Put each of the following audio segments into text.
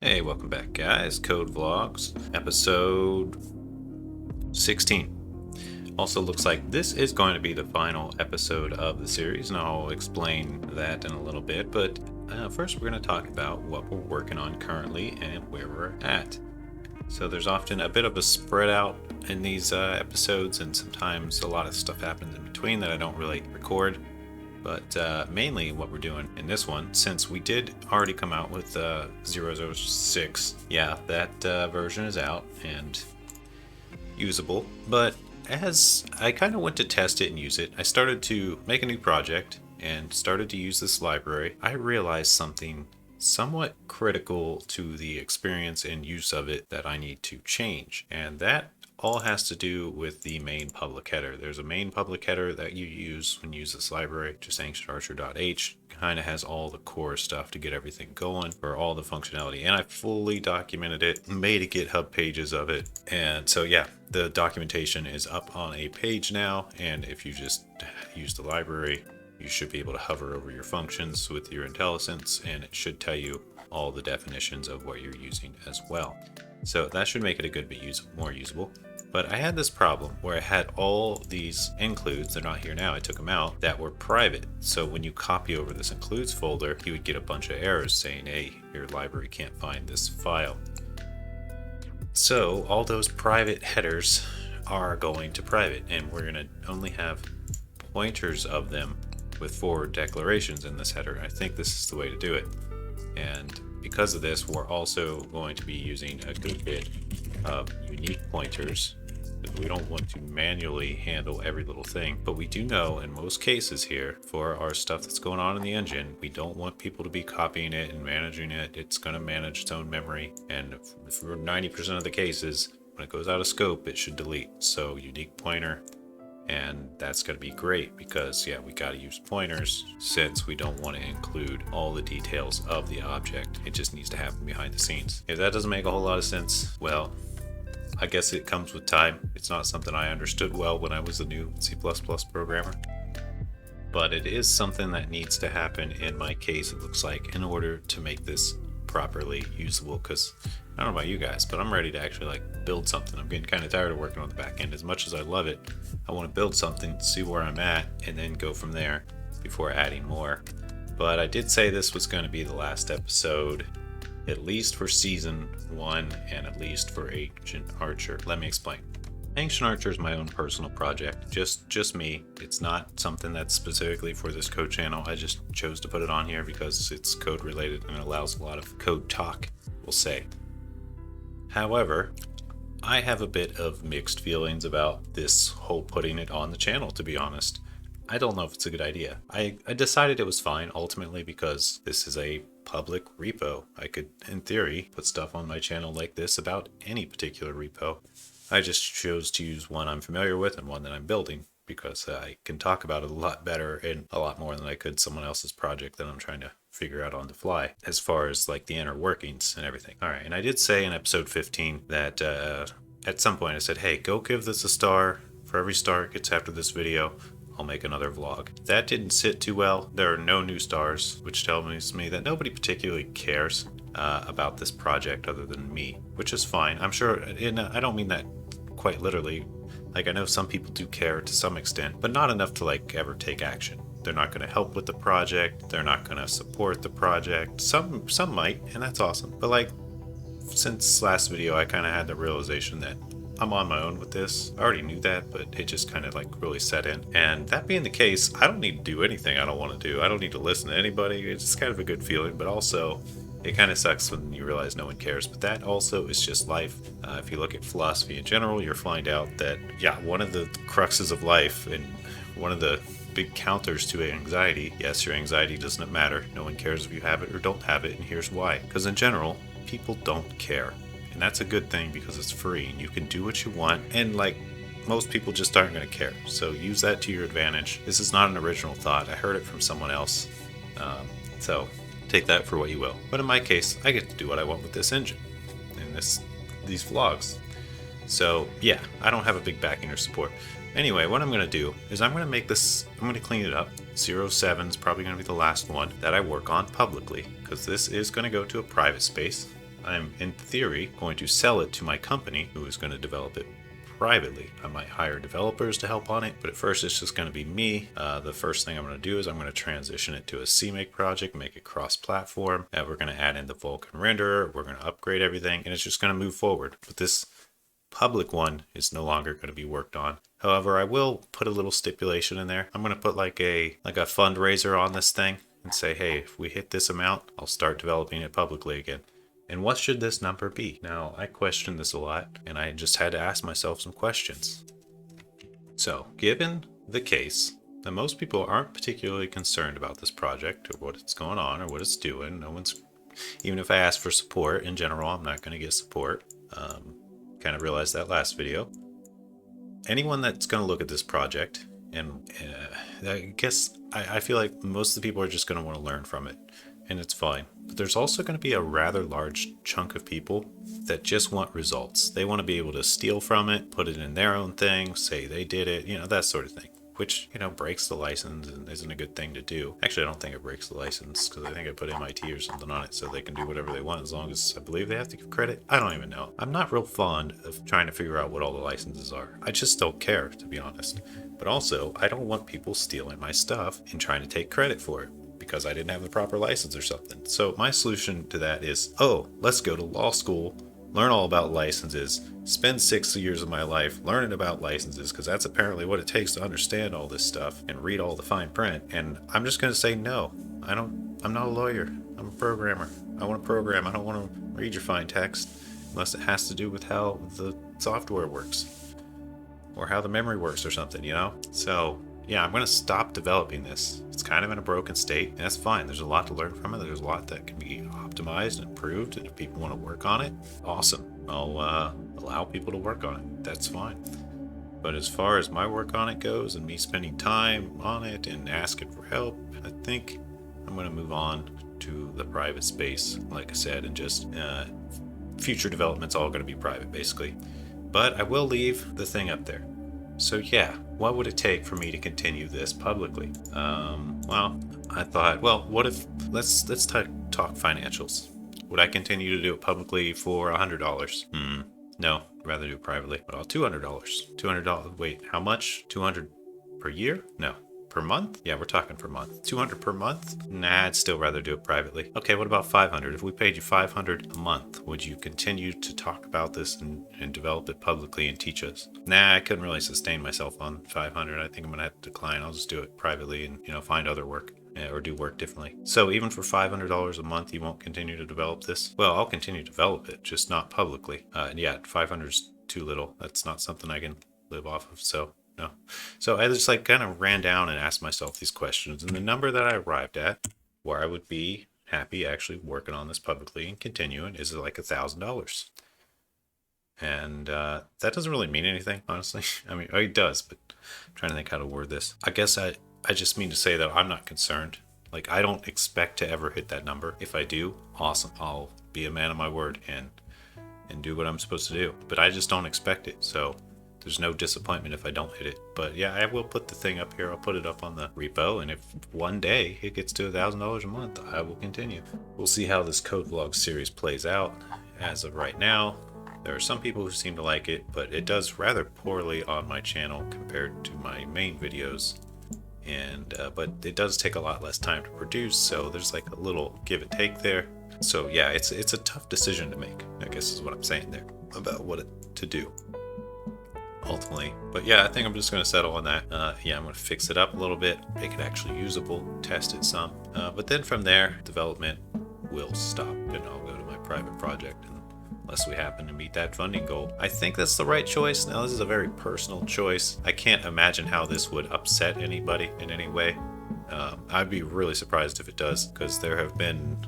Hey, welcome back, guys. Code Vlogs, episode 16. Also, looks like this is going to be the final episode of the series, and I'll explain that in a little bit. But first, we're going to talk about what we're working on currently and where we're at. So, there's often a bit of a spread out in these episodes, and sometimes a lot of stuff happens in between that I don't really record. But mainly what we're doing in this one, since we did already come out with 006, yeah, that version is out and usable. But as I kind of went to test it and use it, I started to make a new project and started to use this library. I realized something somewhat critical to the experience and use of it that I need to change. And that all has to do with the main public header. There's a main public header that you use when you use this library, just ancientarcher.h. Kind of has all the core stuff to get everything going for all the functionality. And I fully documented it, made a GitHub pages of it. And so, yeah, the documentation is up on a page now. And if you just use the library, you should be able to hover over your functions with your IntelliSense, and it should tell you all the definitions of what you're using as well. So that should make it a good bit more usable. But I had this problem where I had all these includes, they're not here now, I took them out, that were private. So when you copy over this includes folder, you would get a bunch of errors saying, hey, your library can't find this file. So all those private headers are going to private, and we're going to only have pointers of them with forward declarations in this header. I think this is the way to do it. And because of this, we're also going to be using a good bit of unique pointers. We don't want to manually handle every little thing, but we do know in most cases here for our stuff that's going on in the engine, we don't want people to be copying it and managing it. It's going to manage its own memory, and for 90% of the cases, when it goes out of scope, it should delete. So unique pointer, and that's going to be great because, yeah, we got to use pointers since we don't want to include all the details of the object. It just needs to happen behind the scenes. If that doesn't make a whole lot of sense, well, I guess it comes with time. It's not something I understood well when I was a new C++ programmer. But it is something that needs to happen in my case, it looks like, in order to make this properly usable, because I don't know about you guys, but I'm ready to actually build something. I'm getting kind of tired of working on the back end. As much as I love it, I want to build something, see where I'm at, and then go from there before adding more. But I did say this was going to be the last episode, at least for season 1 and at least for Ancient Archer. Let me explain. Ancient Archer is my own personal project, just me. It's not something that's specifically for this code channel. I just chose to put it on here because it's code related and it allows a lot of code talk, we'll say. However, I have a bit of mixed feelings about this whole putting it on the channel, to be honest. I don't know if it's a good idea. I decided it was fine ultimately because this is a public repo. I could, in theory, put stuff on my channel like this about any particular repo. I just chose to use one I'm familiar with and one that I'm building because I can talk about it a lot better and a lot more than I could someone else's project that I'm trying to figure out on the fly as far as the inner workings and everything. All right, and I did say in episode 15 that at some point I said, hey, go give this a star. For every star it gets after this video, I'll make another vlog. That didn't sit too well. There are no new stars, which tells me that nobody particularly cares about this project other than me, which is fine. I'm sure, and I don't mean that quite literally. I know some people do care to some extent, but not enough to ever take action. They're not going to help with the project. They're not going to support the project. Some might, and that's awesome. But since last video, I kind of had the realization that I'm on my own with this. I already knew that, but it just kind of really set in. And that being the case, I don't need to do anything I don't want to do. I don't need to listen to anybody. It's just kind of a good feeling, but also it kind of sucks when you realize no one cares. But that also is just life. If you look at philosophy in general, you'll find out that, yeah, one of the cruxes of life and one of the big counters to anxiety, yes, your anxiety doesn't matter. No one cares if you have it or don't have it, and here's why. Because in general, people don't care. And that's a good thing because it's free and you can do what you want. And most people just aren't going to care. So use that to your advantage. This is not an original thought. I heard it from someone else. So take that for what you will. But in my case, I get to do what I want with this engine and these vlogs. So yeah, I don't have a big backing or support. Anyway, what I'm going to do is I'm going to make this, I'm going to clean it up. 07 is probably going to be the last one that I work on publicly because this is going to go to a private space. I'm, in theory, going to sell it to my company, who is going to develop it privately. I might hire developers to help on it, but at first it's just going to be me. The first thing I'm going to do is I'm going to transition it to a CMake project, make it cross-platform. We're going to add in the Vulkan renderer. We're going to upgrade everything, and it's just going to move forward. But this public one is no longer going to be worked on. However, I will put a little stipulation in there. I'm going to put like a fundraiser on this thing and say, hey, if we hit this amount, I'll start developing it publicly again. And what should this number be? Now, I questioned this a lot, and I just had to ask myself some questions. So, given the case that most people aren't particularly concerned about this project or what it's going on or what it's doing, no one's, even if I ask for support in general, I'm not going to get support. Kind of realized that last video. Anyone that's going to look at this project, and I guess I feel like most of the people are just going to want to learn from it, and it's fine. But there's also going to be a rather large chunk of people that just want results. They want to be able to steal from it, put it in their own thing, say they did it, that sort of thing. Which, breaks the license and isn't a good thing to do. Actually, I don't think it breaks the license because I think I put MIT or something on it so they can do whatever they want as long as I believe they have to give credit. I don't even know. I'm not real fond of trying to figure out what all the licenses are. I just don't care, to be honest. But also, I don't want people stealing my stuff and trying to take credit for it because I didn't have the proper license or something. So my solution to that is, let's go to law school, learn all about licenses, spend 6 years of my life learning about licenses because that's apparently what it takes to understand all this stuff and read all the fine print. And I'm just going to say no. I'm not a lawyer. I'm a programmer. I want to program. I don't want to read your fine text unless it has to do with how the software works or how the memory works or something, So yeah, I'm going to stop developing this. It's kind of in a broken state, and that's fine. There's a lot to learn from it. There's a lot that can be optimized and improved, and if people want to work on it, awesome. I'll allow people to work on it. That's fine. But as far as my work on it goes and me spending time on it and asking for help, I think I'm going to move on to the private space, like I said, and just future development's all going to be private, basically. But I will leave the thing up there. So yeah, what would it take for me to continue this publicly? Well, I thought, what if, let's talk financials. Would I continue to do it publicly for $100? No, I'd rather do it privately. But $200. $200, wait, how much? 200 per year? No. Per month? Yeah, we're talking per month. 200 per month? Nah, I'd still rather do it privately. Okay, what about 500? If we paid you 500 a month, would you continue to talk about this and develop it publicly and teach us? Nah, I couldn't really sustain myself on 500. I think I'm gonna have to decline. I'll just do it privately and find other work or do work differently. So even for $500 a month, you won't continue to develop this? Well, I'll continue to develop it, just not publicly. Yeah, 500 is too little. That's not something I can live off of. So no. So I just kind of ran down and asked myself these questions, and the number that I arrived at where I would be happy actually working on this publicly and continuing is like $1,000. And that doesn't really mean anything, honestly. I mean, it does, but I'm trying to think how to word this. I guess I just mean to say that I'm not concerned. Like, I don't expect to ever hit that number. If I do, awesome. I'll be a man of my word and do what I'm supposed to do. But I just don't expect it. So there's no disappointment if I don't hit it. But yeah, I will put the thing up here. I'll put it up on the repo. And if one day it gets to $1,000 a month, I will continue. We'll see how this code vlog series plays out. As of right now, there are some people who seem to like it, but it does rather poorly on my channel compared to my main videos. And but it does take a lot less time to produce, so there's like a little give and take there. So yeah, it's a tough decision to make, I guess is what I'm saying there about what to do ultimately. But yeah, I think I'm just going to settle on that. Yeah, I'm going to fix it up a little bit, make it actually usable, test it some. But then from there, development will stop and I'll go to my private project, unless we happen to meet that funding goal. I think that's the right choice. Now, this is a very personal choice. I can't imagine how this would upset anybody in any way. I'd be really surprised if it does, because there have been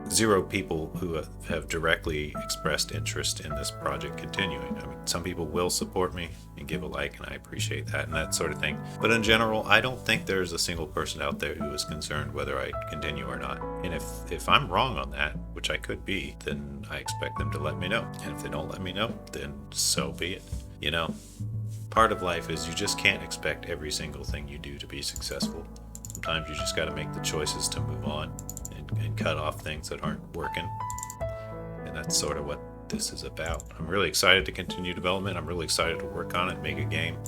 0 people who have directly expressed interest in this project continuing. I mean, some people will support me and give a like, and I appreciate that and that sort of thing. But in general, I don't think there's a single person out there who is concerned whether I continue or not. And if I'm wrong on that, which I could be, then I expect them to let me know. And if they don't let me know, then so be it. Part of life is you just can't expect every single thing you do to be successful. Sometimes you just got to make the choices to move on and cut off things that aren't working. that's sort of what this is about. I'm really excited to continue development. I'm really excited to work on it, make a game.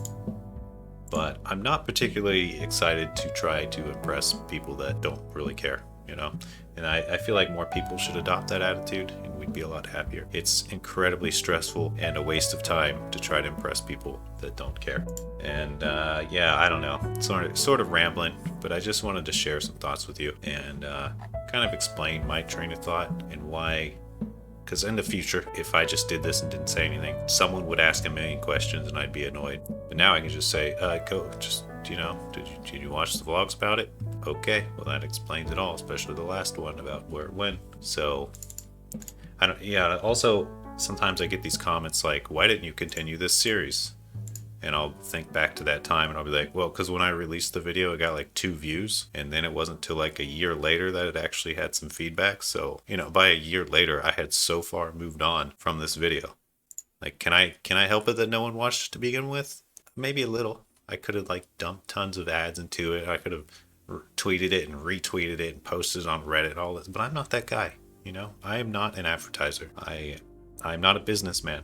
But I'm not particularly excited to try to impress people that don't really care, you know? And I feel like more people should adopt that attitude and we'd be a lot happier. It's incredibly stressful and a waste of time to try to impress people that don't care. And yeah, I don't know, sort of rambling, but I just wanted to share some thoughts with you and kind of explain my train of thought and why. Because in the future, if I just did this and didn't say anything, someone would ask a million questions and I'd be annoyed. But now I can just say, did you watch the vlogs about it? Okay, well that explains it all, especially the last one about where it went. So, also, sometimes I get these comments like, why didn't you continue this series? And I'll think back to that time and I'll be like, well, because when I released the video, it got like 2 views. And then it wasn't till like a year later that it actually had some feedback. So, by a year later, I had so far moved on from this video. Like, can I help it that no one watched it to begin with? Maybe a little. I could have like dumped tons of ads into it. I could have tweeted it and retweeted it and posted it on Reddit and all this. But I'm not that guy, I am not an advertiser. I'm not a businessman.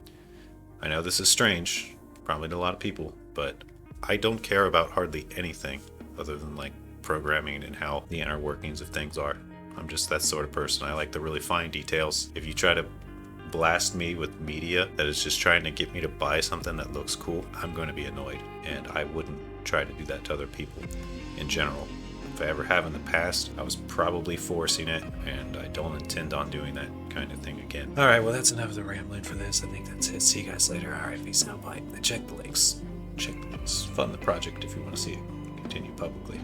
I know this is strange. Probably to a lot of people, but I don't care about hardly anything other than like programming and how the inner workings of things are. I'm just that sort of person. I like the really fine details. If you try to blast me with media that is just trying to get me to buy something that looks cool, I'm going to be annoyed, and I wouldn't try to do that to other people in general. If I ever have in the past, I was probably forcing it, and I don't intend on doing that kind of thing again. All right, well, that's enough of the rambling for this. I think that's it. See you guys later. All right, peace out. Bye. Check the links. Fund the project if you want to see it continue publicly.